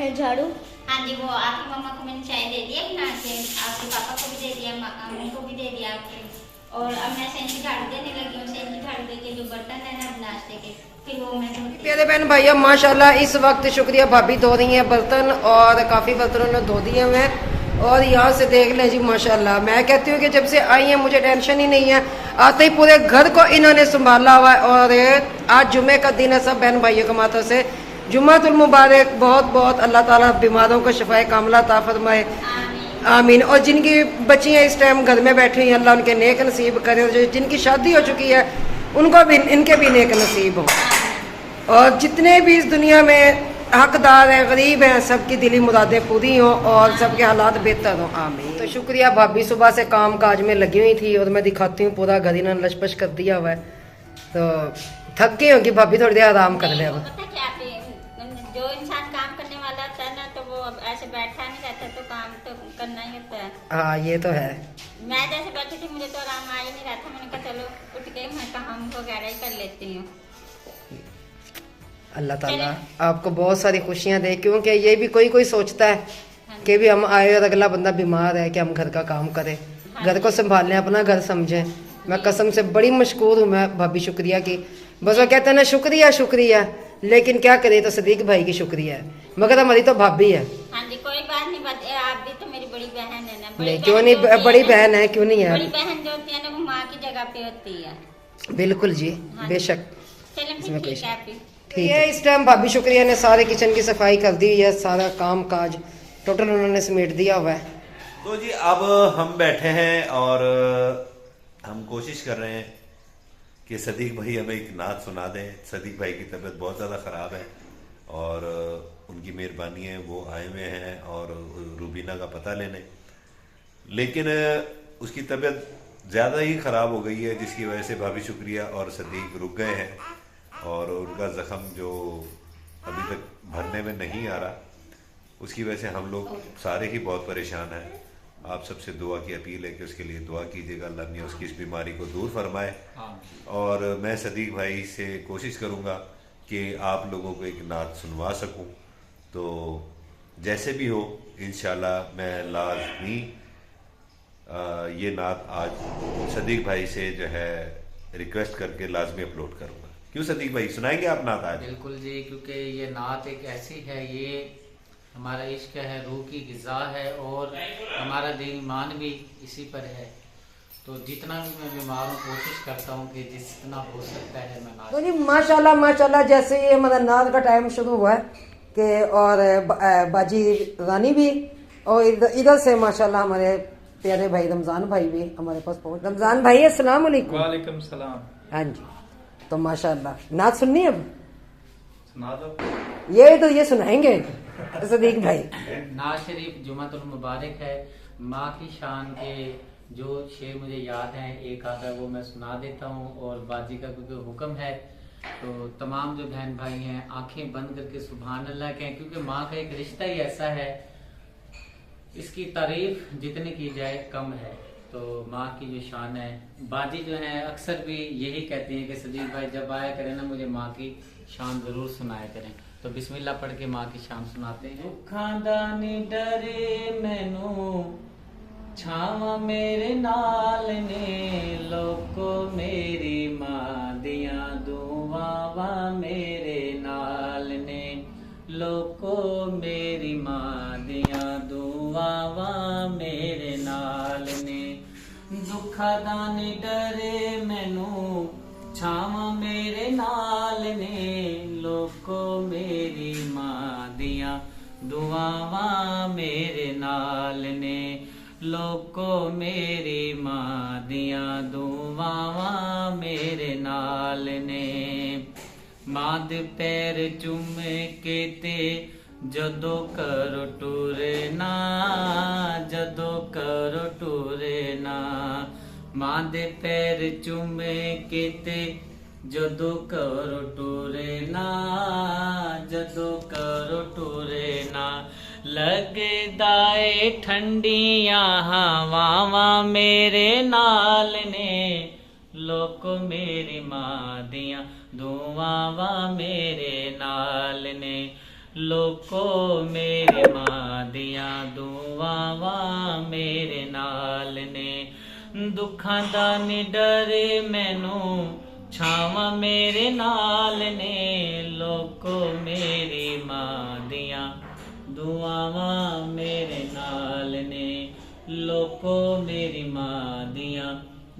हैं झाड़ू? हाँ जी, वो आपकी मम्मा को मैंने चाय दे दिया बना के, आपके पापा को भी दे दिया, मम्मी को भी दे दिया आपके। और अब मैं सेंध की झाड़ू देने लगी हूँ। सेंध की झाड़ू देके जो बर्तन है ना नाश्ते के, फिर वो मैं धोती। प्यारे बहन भाइयों, माशाल्लाह इस वक्त शुक्रिया भाभी धो रही हैं बर्तन, और काफ़ी बर्तनों ने धो दिए हुए हैं। और यहाँ से देख लें जी माशाल्लाह, मैं कहती हूँ कि जब से आई हैं मुझे टेंशन ही नहीं है। आते ही पूरे घर को इन्होंने संभाला हुआ है। और आज जुमे का दिन है, सब बहन भाइयों के मातों से जुम्मतुल मुबारक। बहुत बहुत अल्लाह ताला बीमारों को शिफाए कामला अता फरमाए, आमीन। और जिनकी बच्चियाँ इस टाइम घर में बैठी हैं, अल्लाह उनके नेक नसीब करे। और जो जिनकी शादी हो चुकी है उनको भी, इनके भी नेक नसीब हो। और जितने भी इस दुनिया में हकदार हैं, गरीब हैं, सबकी दिली मुरादें पूरी हों और सबके हालात बेहतर हों, आमीन। तो शुक्रिया भाभी सुबह से काम काज में लगी हुई थी, और मैं दिखाती हूँ पूरा घर इन्होंने लशपश कर दिया हुआ है। तो थक गई होगी भाभी, थोड़ी देर आराम कर ले। अब पता क्या, जो इंसान काम करने वाला होता है ना, तो वो अब ऐसे बैठा नहीं रहता, तो काम तो करना ही होता है। हाँ ये तो है। मैं जैसे बैठी थी, मुझे तो आराम आ ही नहीं रहा था। मैंने कहा चलो उठ के मैं काम वगैरह ही कर लेती हूँ। अल्लाह ताला आपको बहुत सारी खुशियाँ दे, क्योंकि ये भी कोई कोई सोचता है कि भी हम आए और अगला बंदा बीमार है कि हम घर का काम करें, घर को संभालें, अपना घर समझें। मैं कसम से बड़ी मशकूर हूँ मैं भाभी शुक्रिया की। बस वो कहते हैं ना शुक्रिया शुक्रिया, लेकिन क्या करें, तो सदीक भाई की शुक्रिया है, मगर हमारी तो भाभी है। हाँ जी, कोई बात नहीं, आप भी तो मेरी बड़ी बहन है ना। नहीं क्यों नहीं, बड़ी बहन है, क्यों नहीं है। बड़ी बहन जो होती है ना, वो माँ की जगह पे होती है। बिल्कुल जी, बेशक। चलो ठीक है आप। ठीक है, इस टाइम भाभी शुक्रिया ने सारे किचन की सफाई कर दी है, सारा काम काज टोटल उन्होंने समेट दिया हुआ है। तो जी अब हम बैठे हैं और हम कोशिश कर रहे हैं कि सदीक भाई हमें एक नात सुना दें। सदीक भाई की तबीयत बहुत ज़्यादा ख़राब है और उनकी मेहरबानी है, वो आए हुए हैं और रूबीना का पता लेने, लेकिन उसकी तबीयत ज़्यादा ही ख़राब हो गई है, जिसकी वजह से भाभी शुक्रिया और सदीक रुक गए हैं और उनका ज़ख़म जो अभी तक भरने में नहीं आ रहा, उसकी वजह से हम लोग सारे ही बहुत परेशान हैं। आप सबसे दुआ की अपील है कि उसके लिए दुआ कीजिएगा, अल्लाह मियां उसकी इस बीमारी को दूर फरमाए। और मैं सदीक भाई से कोशिश करूंगा कि आप लोगों को एक नात सुनवा सकूं, तो जैसे भी हो इंशाल्लाह मैं लाजमी ये नात आज सदीक भाई से जो है रिक्वेस्ट करके लाजमी अपलोड करूंगा। क्यों सदीक भाई, सुनाएंगे आप नात आज? बिल्कुल जी, क्योंकि ये नात एक ऐसी है, ये हमारा इश्क है, रूह की ग़िज़ा है और हमारा दीन ईमान भी इसी पर है। तो जितना भी मैं बीमार हूँ कोशिश करता हूँ कि जितना हो सकता है मैं नात। तो जी माशाल्लाह माशाल्लाह, जैसे ये हमारा नात का टाइम शुरू हुआ है कि और बाजी रानी भी और इधर से माशाल्लाह हमारे प्यारे भाई रमज़ान भाई भी हमारे पास पहुँच। रमज़ान भाई अस्सलाम वालेकुम। वालेकुम सलाम। हाँ जी, तो माशाल्लाह नात सुननी है अब? सुना दो। ये सुनाएंगे सदीक भाई। नाज शरीफ जुमातुल मुबारक है, माँ की शान के जो शेर मुझे याद हैं एक आधा वो मैं सुना देता हूँ, और बाजी का क्योंकि हुक्म है तो तमाम जो बहन भाई हैं आंखें बंद करके सुभान अल्लाह कहें, क्योंकि माँ का एक रिश्ता ही ऐसा है, इसकी तारीफ जितनी की जाए कम है। तो माँ की जो शान है, बाजी जो है अक्सर भी यही कहती हैं कि सदीक भाई जब आया करें ना मुझे माँ की शान जरूर सुनाया करें। तो बिस्मिल्लाह पढ़ के माँ की शान सुनाते हैं। दुखां दा नी डरे मैनू छावा मेरे नाल ने, लोको मेरी मां दियां दुआवां मेरे नाल ने, लोको मेरी मां दियां दुआवां मेरे नाल ने। दुखा दा नी डरे मैनू छावा मेरे नाल ने, लोको मेरी मां दियां दुआवां मेरे नाल ने, लोको मेरी मां दियां दुआवां मेरे नाल ने। मां दे पैर चूम के ते जदों करो टुरना, जदों करो टुरना, मां दे पैर चूम के ते जदों करो टुरना, जदों करो टुरना, लगदा ए ठंडियां हवावां मेरे नाल ने, लोको मेरी मां दियां दुआवां मेरे नाल ने, लोको मेरे मां दियां दुआवां मेरे नाल ने दुखां दा निडर मैनू छावां मेरे नाल ने लोको मेरी मां दियां दुआवां मेरे नाल ने लोको मेरी मां दियां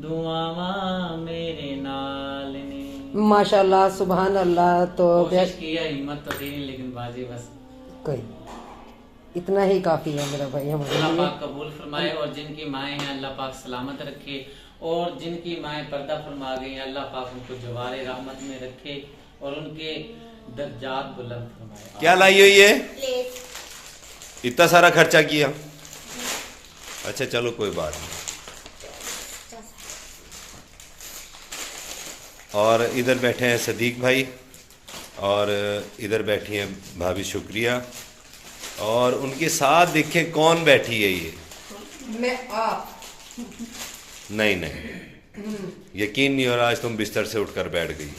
दुआवां मेरे नाल ने। माशाल्लाह सुभान अल्लाह। तो कोशिश किया, हिम्मत तो थी नहीं, लेकिन बाजी बस कोई इतना ही काफी है मेरा भाई हमारे अल्लाह लिए। पाक कबूल फरमाए और जिनकी माएँ हैं अल्लाह पाक सलामत रखे और जिनकी माएँ पर्दा फरमा गई हैं अल्लाह पाक उनको जवारे रहमत में रखे और उनके दर्जात बुलंद फरमाए। क्या लाई हो ये? प्लेट। इतना सारा खर्चा किया? अच्छा चलो कोई बात नहीं। और इधर बैठे हैं सदीक भाई और इधर बैठी हैं भाभी शुक्रिया और उनके साथ देखें कौन बैठी है ये? मैं आप नहीं नहीं, यकीन नहीं हो रहा आज तुम बिस्तर से उठकर बैठ गई।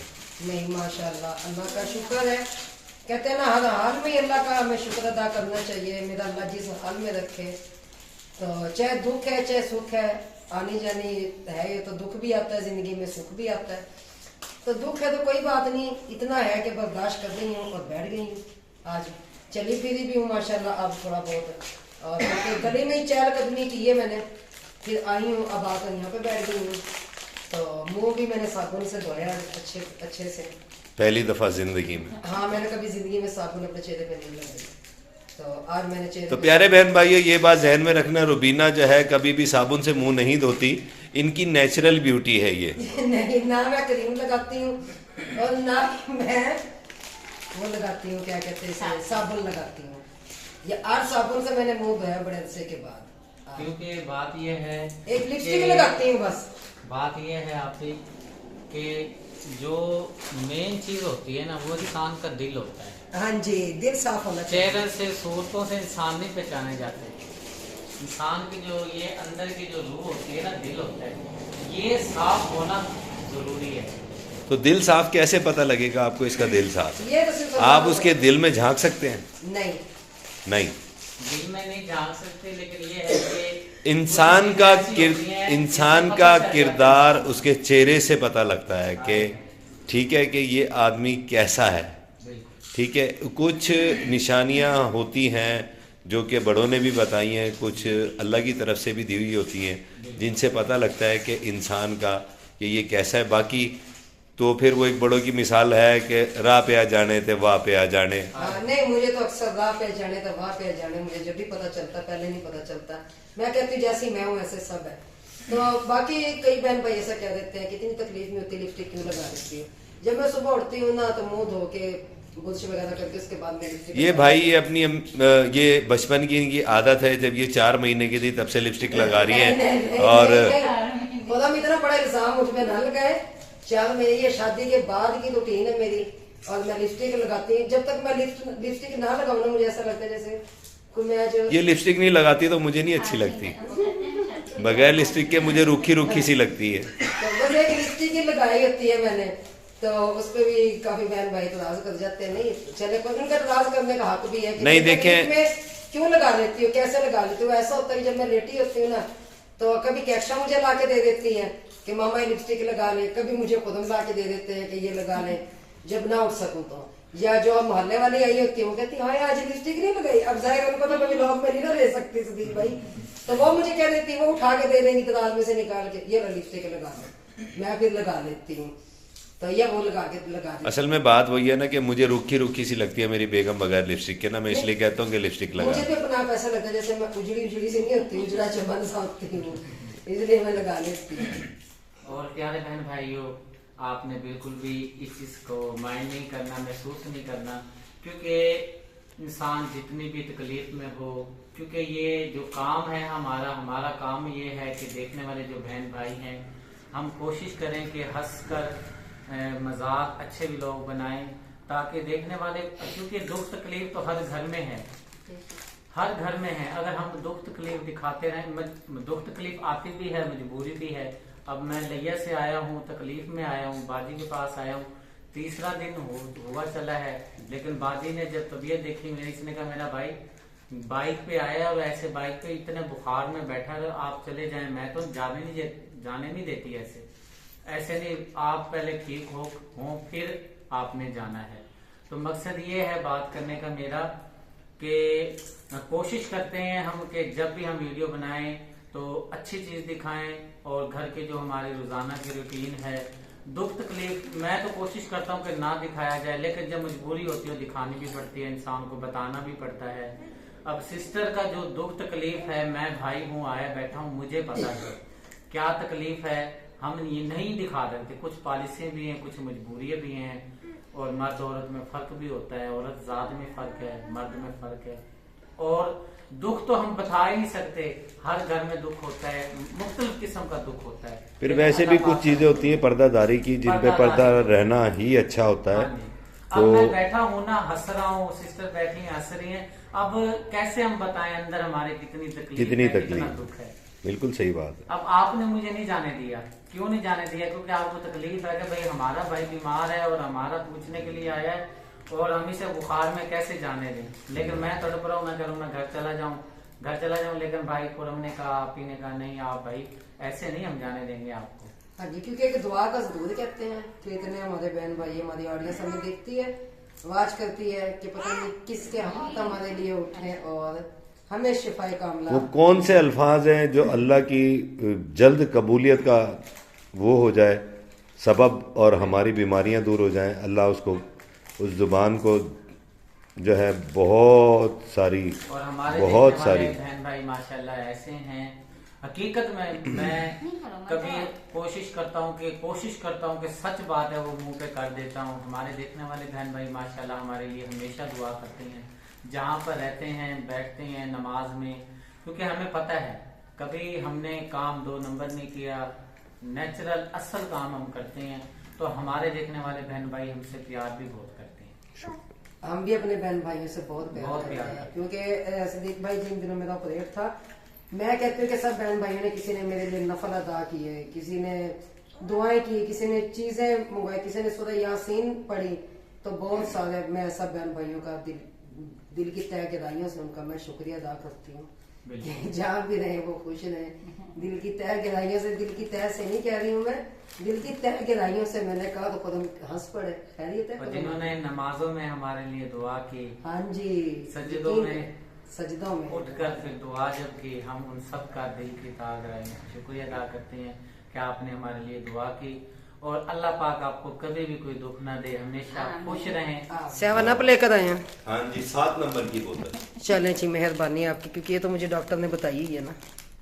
नहीं माशाल्लाह अल्लाह का शुक्र है। कहते हैं ना हर हाल में अल्लाह का हमें शुक्र अदा करना चाहिए। मेरा अल्लाह जिस हाल में रखे, तो चाहे दुख है चाहे सुख है, आनी जानी है, ये तो दुख भी आता है जिंदगी में, सुख भी आता है। तो दुख है तो कोई बात नहीं, इतना है कि बर्दाश्त कर गई हूँ और बैठ गई हूँ। आज चली फिरी भी हूँ माशाल्लाह अब थोड़ा बहुत, और गले में ही चहलकदमी की है मैंने, फिर आई हूँ अब आकर यहाँ पे बैठ गई हूँ। तो मुंह भी मैंने साबुन से धोया अच्छे से, पहली दफा जिंदगी में। हाँ मैंने कभी जिंदगी में साबुन अपने चेहरे पे नहीं लगाई, तो आज मैंने चेहरे तो प्यारे बहन भाइयों ये बात जहन में रखना, रुबीना जो है कभी भी साबुन से मुंह नहीं धोती, इनकी नेचुरल ब्यूटी है ये। नहीं ना मैं क्रीम लगाती हूँ और ना मैं वो लगाती हूँ, क्या कहते हैं इसे, साबुन लगाती हूँ। ये 8 साबुन से मैंने मुंह धोया बड़े अरसे के बाद। क्योंकि बात यह है एक लिपस्टिक लगाती हूँ बस। बात यह है आपकी कि जो मेन चीज होती है ना वो इंसान का दिल होता है। हाँ जी, दिल साफ होना चाहिए। चेहरे से सूरतों से इंसान नहीं पहचाने जाते, इंसान की जो ये अंदर की जो रूह होती है ना, दिल होता है, ये साफ होना जरूरी है। तो दिल साफ कैसे पता लगेगा आपको इसका दिल साफ? ये तो सिर्फ आप उसके दिल में झांक सकते हैं? नहीं नहीं। दिल में नहीं जान सकते, लेकिन ये है कि इंसान का किरदार उसके चेहरे से पता लगता है कि ठीक है कि ये आदमी कैसा है। ठीक है, कुछ निशानियां होती हैं जो कि बड़ों ने भी बताई हैं, कुछ अल्लाह की तरफ से भी दी हुई होती हैं, जिनसे पता लगता है कि इंसान का कि ये कैसा है। बाकी तो फिर वो एक बड़ों की मिसाल है कि राह पे आ जाने थे वाह पे आ जाने। नहीं, मुझे तो अक्सर राह पे जाने तो वाह पे जाने, मुझे जब भी पता चलता, पहले नहीं पता चलता। मैं कहती हूँ जैसी मैं हूँ ऐसे सब है। तो बाकी कई बहन भाई ऐसा कह देते हैं कितनी तकलीफ में होती, लिपस्टिक क्यों लगा देती हो। जब मैं सुबह उठती हूँ ना तो मुंह धो के बुरश वगैरह करके उसके बाद में लिपस्टिक। ये भाई ये अपनी ये बचपन की इनकी आदत है, जब ये 4 महीने की थी तब से लिपस्टिक लगा रही है। और खुदा में इतना बड़ा इल्जाम मुझ में न लगाए। 4 महीने, ये शादी के बाद की रूटीन है मेरी, और मैं लिपस्टिक लगाती हूँ। जब तक मैं लिपस्टिक ना लगाऊं ना, मुझे ऐसा लगता है जैसे कोई मैं जो ये लिपस्टिक नहीं लगाती तो मुझे नहीं अच्छी लगती, बगैर लिपस्टिक के मुझे रूखी रूखी सी लगती है। तो बस एक लिपस्टिक ही लगाई होती है मैंने, तो उस पे भी काफी बहन भाई इतराज कर जाते हैं। नहीं चले, कोई उनका इतराज करने का हक भी है कि नहीं, देखें में क्यों लगा लेती हो, कैसे लगा लेती हो। ऐसा होता है कि जब मैं लेटी होती हूँ ना तो कभी कैक्शा मुझे ला के दे देती है कि मामा ये लिपस्टिक लगा ले, कभी मुझे खुद ला के दे देते हैं कि ये लगा ले जब ना उठ सकूं तो। या जो मोहल्ले वाली आई होती है वो कहती है हाँ आज लिपस्टिक नहीं लगाई, अब जाएगा उनको तो कभी लॉक में नहीं ना रह सकती सदीक भाई, तो वो मुझे कह देती है, वो उठा के दे देंगी दराज में से निकाल के, ये लिपस्टिक लगा लो, मैं फिर लगा लेती हूँ। तो ये वो लगा देती। असल में बात वही है ना कि मुझे रूखी रूखी सी लगती है मेरी बेगम बगैर लिपस्टिक के ना, मैं इसलिए कहता हूँ कि लिपस्टिक लगा। मुझे भी अपना आप ऐसा लगता है जैसे मैं उजड़ी सी नहीं होती, उजड़ा चमन सा होती हूँ, इसलिए मैं लगा लेती हूँ। और प्यारे बहन भाइयों, आपने बिल्कुल भी इस चीज को माइंड नहीं करना, महसूस नहीं करना, क्योंकि इंसान जितनी भी तकलीफ में हो, क्योंकि ये जो काम है हमारा काम ये है कि देखने वाले जो बहन भाई हैं, हम कोशिश करें कि हंस कर मजाक अच्छे भी लोग बनाएं, ताकि देखने वाले, क्योंकि दुख तकलीफ तो हर घर में है, हर घर में है। अगर हम दुख तकलीफ दिखाते रहें, दुख तकलीफ आती भी है, मजबूरी भी है। अब मैं लिया से आया हूँ, तकलीफ में आया हूँ, बाजी के पास आया हूँ, तीसरा दिन हुआ चला है, लेकिन बाजी ने जब तबीयत देखी मेरी, इसने कहा मेरा भाई बाइक पे आया और ऐसे बाइक पे इतने बुखार में बैठा रहो, आप चले जाएं, मैं तो जाने नहीं देती ऐसे नहीं, आप पहले ठीक हो फिर आपने जाना है। तो मकसद ये है बात करने का मेरा कि कोशिश करते हैं हम कि जब भी हम वीडियो बनाएं तो अच्छी चीज दिखाएं, और घर के जो हमारी रोजाना की रूटीन है, दुख तकलीफ मैं तो कोशिश करता हूं कि ना दिखाया जाए, लेकिन जब मजबूरी होती है दिखानी भी पड़ती है, इंसान को बताना भी पड़ता है। अब सिस्टर का जो दुख तकलीफ है, मैं भाई हूँ, आया बैठा हूँ, मुझे पता है क्या तकलीफ है, हम ये नहीं दिखा सकते। कुछ पॉलिसियां भी हैं, कुछ मजबूरियां भी हैं, और मर्द औरत में फर्क भी होता है, औरत जात में फर्क है, मर्द में फर्क है, और दुख तो हम बता ही नहीं सकते, हर घर में दुख होता है, मुख्तलिफ किस्म का दुख होता है। फिर वैसे भी कुछ चीजें होती है पर्दादारी की, जिन पे पर्दा रहना ही अच्छा होता है। अब मैं बैठा हूँ ना, हंस रहा हूँ, सिस्टर बैठी हैं हंस रही हैं, अब कैसे हम बताएं अंदर हमारे कितनी तकलीफ कितना दुख है। बिल्कुल सही बात है। अब आपने मुझे नहीं जाने दिया, क्यों नहीं जाने दिया? क्योंकि आपको तकलीफ है कि भाई हमारा भाई बीमार है और हमारा पूछने के लिए आया है, और हम इसे बुखार में कैसे जाने दें। लेकिन मैं तड़प रहा हूँ, मैं करूँ मैं घर चला जाऊँ, लेकिन भाई खुरम ने कहा, आप ही ने कहा नहीं आप भाई ऐसे नहीं हम जाने देंगे आपको। हाँ जी, क्योंकि एक दुआ का जरूर कहते हैं कि इतने हमारे बहन भाई हमारी ऑडियंस हमें देखती है, आवाज करती है कि पता नहीं किसके हाथ हमारे लिए उठे और हमें शिफाए कामला। वो कौन से अल्फाज हैं जो अल्लाह की जल्द कबूलियत का वो हो जाए सबब, और हमारी बीमारियां दूर हो जाएं। अल्लाह उसको उस जुबान को जो है बहुत सारी बहन भाई माशाल्लाह ऐसे हैं। हकीकत में मैं कभी कोशिश करता हूँ कि सच बात है वो मुंह पे कर देता हूँ। हमारे देखने वाले बहन भाई माशाल्लाह हमारे लिए हमेशा दुआ करते हैं, जहाँ पर रहते हैं, बैठते हैं नमाज में, क्योंकि हमें पता है कभी हमने काम 2 नंबर नहीं किया, नेचुरल असल काम हम करते हैं, तो हमारे देखने वाले बहन भाई हमसे प्यार भी बहुत करते हैं। हम भी अपने बहन भाइयों से बहुत प्यार करते हैं, क्योंकि सदीक भाई जिन दिनों मेरा ऑपरेट था, मैं कहती हूँ कि सब बहन भाइयों ने, किसी ने मेरे लिए नफल अदा किए, किसी ने दुआएं की, किसी ने चीजें मंगवाई, किसी ने सूरह यासीन पढ़ी, तो बहुत सारे मैं सब बहन भाइयों का दिल की तह गहराइयों से उनका मैं शुक्रिया अदा करती हूँ। जहाँ भी रहे वो खुश रहे, दिल की तह गहराइयों से, दिल की तह से नहीं कह रही हूँ मैं, दिल की तह गहराइयों से मैंने कहा तो खुद हंस पड़े। खैरियत है जिन्होंने नमाजों में हमारे लिए दुआ की, हाँ जी, सजदों में उठकर फिर दुआ जब की, हम उन सब का दिल की तह गहराइयों से शुक्रिया अदा करते हैं कि आपने हमारे लिए दुआ की, और अल्लाह पाक आपको कभी भी कोई दुख ना दे, हमेशा खुश रहें। 7 अप लेकर आए हैं। हाँ जी, 7 नंबर की बोतल। चलें जी, मेहरबानी आपकी, क्योंकि ये तो मुझे डॉक्टर ने बताई ही है ना।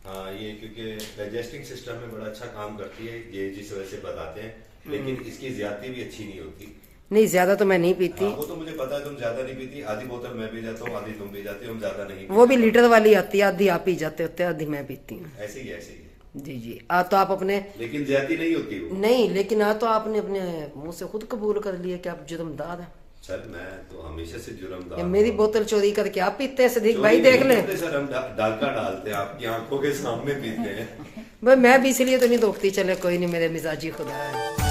हाँ, ये क्योंकि डाइजेस्टिंग सिस्टम में बड़ा अच्छा काम करती है ये, जिस वजह से बताते हैं, लेकिन इसकी ज्यादती भी अच्छी नहीं होती। नहीं, ज्यादा तो मैं नहीं पीती। वो तो मुझे पता है तुम ज्यादा नहीं पीती, आधी बोतल मैं पी जाता हूँ, आधी तुम पी जाती हो, हम ज्यादा नहीं। वो भी लीटर वाली आती है, आधी आप पी जाते होते, आधी मैं पीती हूँ। ऐसे ही जी जी। तो आप अपने, लेकिन ज्यादा नहीं होती वो। नहीं, लेकिन तो आपने अपने मुंह से खुद कबूल कर लिया कि आप जुर्मदार हैं। सर मैं तो हमेशा से जुर्मदार। मेरी बोतल चोरी करके आप पीते हैं सदीक भाई, देख ले। सर हम डालका डालते हैं, आपकी आंखों के सामने पीते हैं। मैं भी इसलिए तो नहीं रोकती, चले कोई नहीं, मेरे मिजाजी खुदा है।